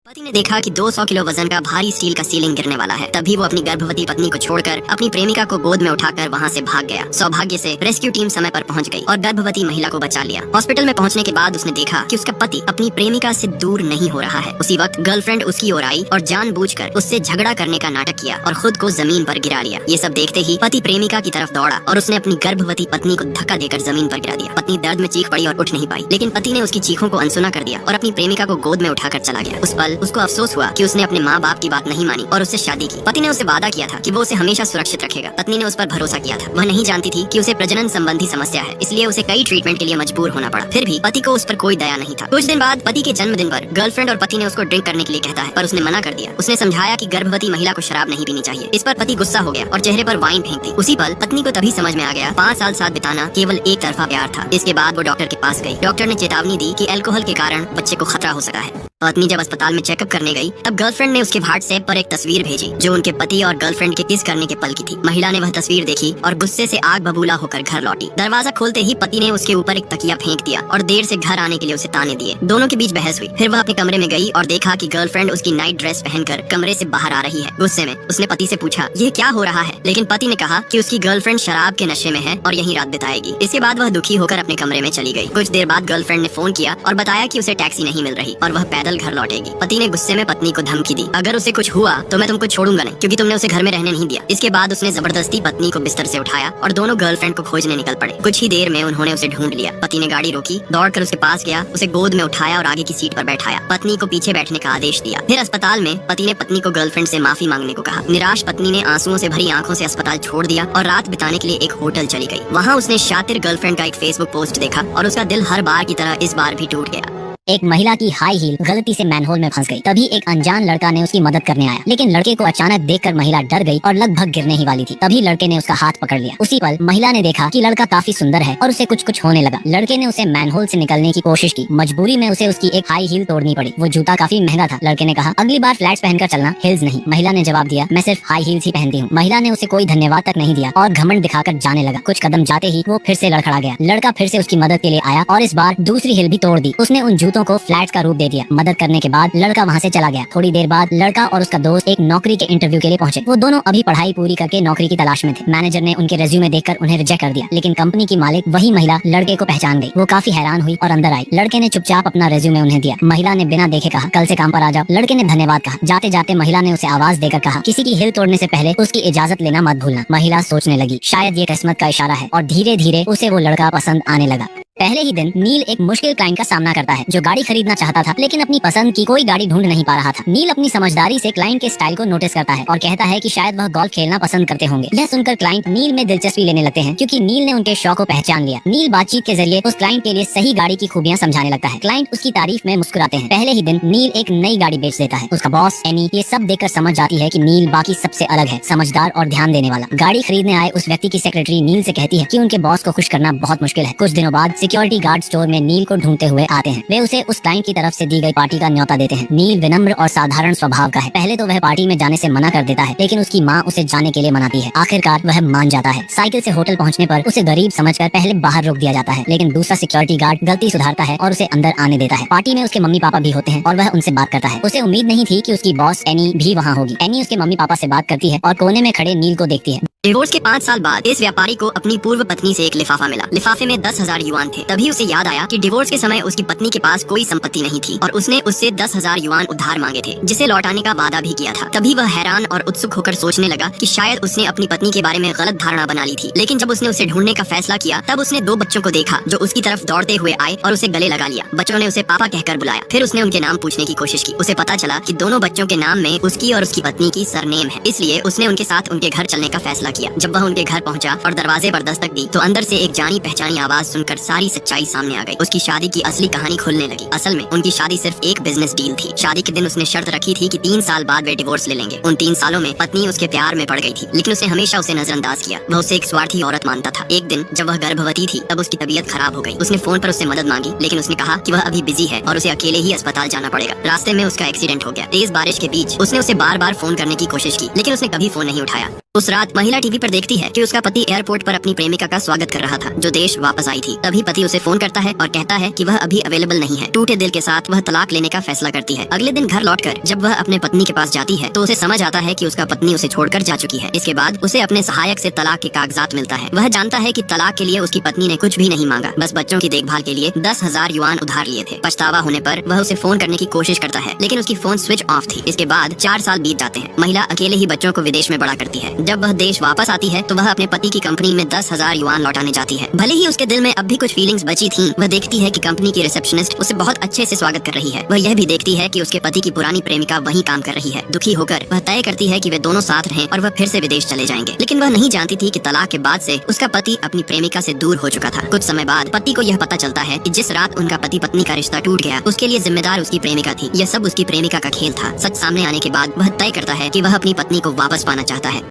पति ने देखा कि 200 किलो वजन का भारी स्टील का सीलिंग गिरने वाला है। तभी वो अपनी गर्भवती पत्नी को छोड़कर अपनी प्रेमिका को गोद में उठाकर वहाँ से भाग गया। सौभाग्य से रेस्क्यू टीम समय पर पहुँच गई और गर्भवती महिला को बचा लिया। हॉस्पिटल में पहुँचने के बाद उसने देखा कि उसका पति अपनी प्रेमिका से दूर नहीं हो रहा है। उसी वक्त गर्लफ्रेंड उसकी ओर आई और जानबूझकर उससे झगड़ा करने का नाटक किया और खुद को जमीन पर गिरा लिया। ये सब देखते ही पति प्रेमिका की तरफ दौड़ा और उसने अपनी गर्भवती पत्नी को धक्का देकर जमीन पर गिरा दिया। पत्नी दर्द में चीख पड़ी और उठ नहीं पाई, लेकिन पति ने उसकी चीखों को अनसुना कर दिया और अपनी प्रेमिका को गोद में उठाकर चला गया। उस पल उसको अफसोस हुआ कि उसने अपने माँ बाप की बात नहीं मानी और उससे शादी की। पति ने उसे वादा किया था कि वो उसे हमेशा सुरक्षित रखेगा। पत्नी ने उस पर भरोसा किया था। वह नहीं जानती थी कि उसे प्रजनन संबंधी समस्या है, इसलिए उसे कई ट्रीटमेंट के लिए मजबूर होना पड़ा। फिर भी पति को उस पर कोई दया नहीं था। कुछ दिन बाद पति के जन्मदिन पर गर्लफ्रेंड और पति ने उसको ड्रिंक करने के लिए कहता है, पर उसने मना कर दिया। उसने समझाया कि गर्भवती महिला को शराब नहीं पीनी चाहिए। इस पर पति गुस्सा हो गया और चेहरे पर वाइन फेंक दी। उसी पल पत्नी को तभी समझ में आ गया 5 साल साथ बिताना केवल एक तरफा प्यार था। इसके बाद वो डॉक्टर के पास गई। डॉक्टर ने चेतावनी दी कि अल्कोहल के कारण बच्चे को खतरा हो सकता है। पत्नी जब अस्पताल में चेकअप करने गई, तब गर्लफ्रेंड ने उसके व्हाट्सएप पर एक तस्वीर भेजी जो उनके पति और गर्लफ्रेंड के किस करने के पल की थी। महिला ने वह तस्वीर देखी और गुस्से से आग बबूला होकर घर लौटी। दरवाजा खोलते ही पति ने उसके ऊपर एक तकिया फेंक दिया और देर से घर आने के लिए उसे ताने दिए। दोनों के बीच बहस हुई। फिर वह अपने कमरे में गई और देखा कि गर्लफ्रेंड उसकी नाइट ड्रेस पहनकर कमरे से बाहर आ रही है। गुस्से में उसने पति से पूछा, ये क्या हो रहा है? लेकिन पति ने कहा कि उसकी गर्लफ्रेंड शराब के नशे में है और यहीं रात बिताएगी। इसके बाद वह दुखी होकर अपने कमरे में चली गई। कुछ देर बाद गर्लफ्रेंड ने फोन किया और बताया कि उसे टैक्सी नहीं मिल रही और वह पैदल घर लौटेगी। पति ने गुस्से में पत्नी को धमकी दी, अगर उसे कुछ हुआ तो मैं तुमको छोड़ूंगा नहीं, क्योंकि तुमने उसे घर में रहने नहीं दिया। इसके बाद उसने जबरदस्ती पत्नी को बिस्तर से उठाया और दोनों गर्लफ्रेंड को खोजने निकल पड़े। कुछ ही देर में उन्होंने उसे ढूंढ लिया। पति ने गाड़ी रोकी, दौड़कर उसके पास गया, उसे गोद में उठाया और आगे की सीट पर बैठाया। पत्नी को पीछे बैठने का आदेश दिया। फिर अस्पताल में पति ने पत्नी को गर्लफ्रेंड से माफी मांगने को कहा। निराश पत्नी ने आंसुओं से भरी आंखों से अस्पताल छोड़ दिया और रात बिताने के लिए एक होटल चली गई। वहाँ उसने शातिर गर्लफ्रेंड का एक फेसबुक पोस्ट देखा और उसका दिल हर बार की तरह इस बार भी टूट गया। एक महिला की हाई हील गलती से मैनहोल में फंस गई। तभी एक अनजान लड़का ने उसकी मदद करने आया, लेकिन लड़के को अचानक देखकर महिला डर गई और लगभग गिरने ही वाली थी। तभी लड़के ने उसका हाथ पकड़ लिया। उसी पल महिला ने देखा कि लड़का काफी सुंदर है और उसे कुछ कुछ होने लगा। लड़के ने उसे मैनहोल से निकलने की कोशिश की। मजबूरी में उसे उसकी एक हाई हील तोड़नी पड़ी। वो जूता काफी महंगा था। लड़के ने कहा, अगली बार फ्लैट्स पहनकर चलना, हिल्स नहीं। महिला ने जवाब दिया, मैं सिर्फ हाई हील्स ही पहनती हूँ। महिला ने उसे कोई धन्यवाद तक नहीं दिया और घमंड दिखाकर जाने लगा। कुछ कदम जाते ही वो फिर से लड़खड़ा गया। लड़का फिर से उसकी मदद के लिए आया और इस बार दूसरी हिल भी तोड़ दी। उसने उन जूतों को फ्लैट्स का दे दिया। मदद करने के बाद लड़का वहाँ से चला गया। थोड़ी देर बाद लड़का और उसका दोस्त एक नौकरी के इंटरव्यू के लिए पहुंचे। वो दोनों अभी पढ़ाई पूरी करके नौकरी की तलाश में थे। मैनेजर ने उनके रेज्यूमे देखकर उन्हें रिजेक्ट कर दिया, लेकिन कंपनी की मालिक वही महिला लड़के को पहचान गई। वो काफी हैरान हुई और अंदर आई। लड़के ने चुपचाप अपना रेज्यूमे उन्हें दिया। महिला ने बिना देखे कहा, कल से काम पर आ जाओ। लड़के ने धन्यवाद कहा। जाते जाते महिला ने उसे आवाज देकर कहा, किसी की हिल तोड़ने से पहले उसकी इजाजत लेना मत भूलना। महिला सोचने लगी, शायद ये किस्मत का इशारा है, और धीरे धीरे उसे वो लड़का पसंद आने लगा। पहले ही दिन नील एक मुश्किल क्लाइंट का सामना करता है जो गाड़ी खरीदना चाहता था, लेकिन अपनी पसंद की कोई गाड़ी ढूंढ नहीं पा रहा था। नील अपनी समझदारी से क्लाइंट के स्टाइल को नोटिस करता है और कहता है कि शायद वह गोल्फ खेलना पसंद करते होंगे। यह सुनकर क्लाइंट नील में दिलचस्पी लेने लगते हैं, क्योंकि नील ने उनके शौक को पहचान लिया। नील बातचीत के जरिए उस क्लाइंट के लिए सही गाड़ी की खूबियां समझाने लगता है। क्लाइंट उसकी तारीफ में मुस्कुराते हैं। पहले ही दिन नील एक नई गाड़ी बेच देता है। उसका बॉस एनी ये सब देखकर समझ जाती है कि नील बाकी सबसे अलग है, समझदार और ध्यान देने वाला। गाड़ी खरीदने आए उस व्यक्ति की सेक्रेटरी नील से कहती है कि उनके बॉस को खुश करना बहुत मुश्किल है। कुछ दिनों बाद सिक्योरिटी गार्ड स्टोर में नील को ढूंढते हुए आते हैं। वे उसे उस क्लाइंट की तरफ से दी गई पार्टी का न्योता देते हैं। नील विनम्र और साधारण स्वभाव का है। पहले तो वह पार्टी में जाने से मना कर देता है, लेकिन उसकी माँ उसे जाने के लिए मनाती है। आखिरकार वह मान जाता है। साइकिल से होटल पहुंचने पर उसे गरीब समझकर पहले बाहर रोक दिया जाता है, लेकिन दूसरा सिक्योरिटी गार्ड गलती सुधारता है और उसे अंदर आने देता है। पार्टी में उसके मम्मी पापा भी होते हैं और वह उनसे बात करता है। उसे उम्मीद नहीं थी कि उसकी बॉस एनी भी वहाँ होगी। एनी उसके मम्मी पापा से बात करती है और कोने में खड़े नील को देखती है। डिवोर्स के 5 साल बाद इस व्यापारी को अपनी पूर्व पत्नी से एक लिफाफा मिला। लिफाफे में 10,000 युआन थे। तभी उसे याद आया कि डिवोर्स के समय उसकी पत्नी के पास कोई संपत्ति नहीं थी और उसने उससे 10,000 युआन उधार मांगे थे, जिसे लौटाने का वादा भी किया था। तभी वह हैरान और उत्सुक होकर सोचने लगा कि शायद उसने अपनी पत्नी के बारे में गलत धारणा बना ली थी। लेकिन जब उसने उसे ढूंढने का फैसला किया, तब उसने 2 बच्चों को देखा जो उसकी तरफ दौड़ते हुए आए और उसे गले लगा लिया। बच्चों ने उसे पापा कहकर बुलाया। फिर उसने उनके नाम पूछने की कोशिश की। उसे पता चला कि दोनों बच्चों के नाम में उसकी और उसकी पत्नी की सरनेम है, इसलिए उसने उनके साथ उनके घर चलने का फैसला किया। जब वह उनके घर पहुंचा और दरवाजे पर दस्तक दी, तो अंदर से एक जानी पहचानी आवाज सुनकर सारी सच्चाई सामने आ गई। उसकी शादी की असली कहानी खुलने लगी। असल में उनकी शादी सिर्फ एक बिजनेस डील थी। शादी के दिन उसने शर्त रखी थी कि 3 साल बाद वे डिवोर्स ले लेंगे। उन 3 सालों में पत्नी उसके प्यार में पड़ गई थी, लेकिन उसने हमेशा उसे नजरअंदाज किया। वह उसे एक स्वार्थी औरत मानता था। एक दिन जब वह गर्भवती थी, तब उसकी तबीयत खराब हो गई। उसने फोन पर उससे मदद मांगी, लेकिन उसने कहा कि वह अभी बिजी है और उसे अकेले ही अस्पताल जाना पड़ेगा। रास्ते में उसका एक्सीडेंट हो गया। तेज बारिश के बीच उसने उसे बार बार फोन करने की कोशिश की, लेकिन उसने कभी फोन नहीं उठाया। उस रात महिला टीवी पर देखती है कि उसका पति एयरपोर्ट पर अपनी प्रेमिका का स्वागत कर रहा था जो देश वापस आई थी। तभी पति उसे फोन करता है और कहता है कि वह अभी अवेलेबल नहीं है। टूटे दिल के साथ वह तलाक लेने का फैसला करती है। अगले दिन घर लौटकर जब वह अपने पत्नी के पास जाती है तो उसे समझ आता है कि उसका पत्नी उसे छोड़कर जा चुकी है। इसके बाद उसे अपने सहायक से तलाक के कागजात मिलता है। वह जानता है कि तलाक के लिए उसकी पत्नी ने कुछ भी नहीं मांगा, बस बच्चों की देखभाल के लिए 10,000 युआन उधार लिए थे। पछतावा होने पर वह उसे फोन करने की कोशिश करता है लेकिन उसकी फोन स्विच ऑफ थी। इसके बाद 4 साल बीत जाते हैं। महिला अकेले ही बच्चों को विदेश में बड़ा करती है। जब वह देश वापस आती है तो वह अपने पति की कंपनी में 10,000 युआन लौटाने जाती है। भले ही उसके दिल में अब भी कुछ फीलिंग्स बची थीं, वह देखती है कि कंपनी की रिसेप्शनिस्ट उसे बहुत अच्छे से स्वागत कर रही है। वह यह भी देखती है कि उसके पति की पुरानी प्रेमिका वहीं काम कर रही है। दुखी होकर वह तय करती है कि वे दोनों साथ रहें और वह फिर से विदेश चले जाएंगे। लेकिन वह नहीं जानती थी कि तलाक के बाद से उसका पति अपनी प्रेमिका से दूर हो चुका था। कुछ समय बाद पति को यह पता चलता है कि जिस रात उनका पति पत्नी का रिश्ता टूट गया उसके लिए जिम्मेदार उसकी प्रेमिका थी। यह सब उसकी प्रेमिका का खेल था। सच सामने आने के बाद वह तय करता है कि वह अपनी पत्नी को वापस पाना चाहता है।